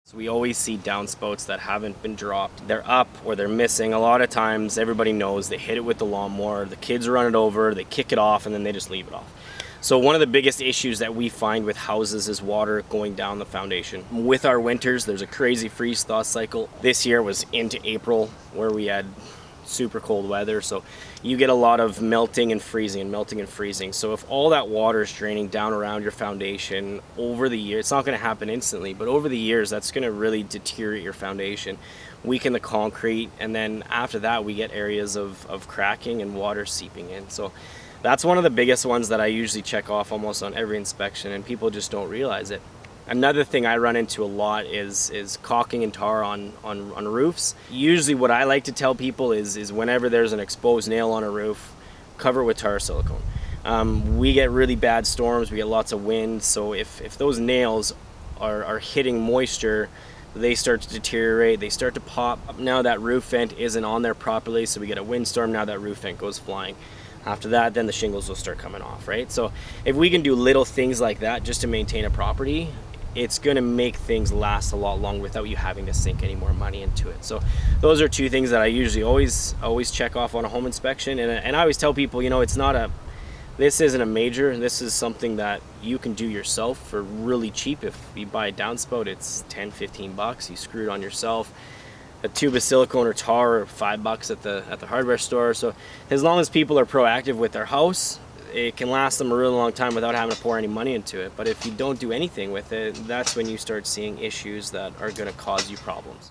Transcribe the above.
So we always see downspouts that haven't been dropped. They're up or they're missing. A lot of times everybody knows they hit it with the lawnmower, the kids run it over, they kick it off, and then they just leave it off. So one of the biggest issues that we find with houses is water going down the foundation. With our winters, there's a crazy freeze-thaw cycle. This year was into April where we had super cold weather, so you get a lot of melting and freezing and melting and freezing. So if all that water is draining down around your foundation over the year, it's not going to happen instantly, but over the years that's going to really deteriorate your foundation, weaken the concrete, and then after that we get areas of cracking and water seeping in. So that's one of the biggest ones that I usually check off almost on every inspection, and people just don't realize it. Another thing I run into a lot is caulking and tar on roofs. Usually what I like to tell people is whenever there's an exposed nail on a roof, cover it with tar silicone. We get really bad storms, we get lots of wind, so if those nails are hitting moisture, they start to deteriorate, they start to pop. Now that roof vent isn't on there properly, so we get a windstorm, now that roof vent goes flying. After that, then the shingles will start coming off, right? So if we can do little things like that just to maintain a property, it's going to make things last a lot longer without you having to sink any more money into it. So those are two things that I usually always check off on a home inspection. And I always tell people, you know, this isn't a major, this is something that you can do yourself for really cheap. If you buy a downspout, it's 10-15 bucks. You screw it on yourself. A tube of silicone or tar, or $5 at the hardware store. So as long as people are proactive with their house, it can last them a really long time without having to pour any money into it. But if you don't do anything with it, that's when you start seeing issues that are going to cause you problems.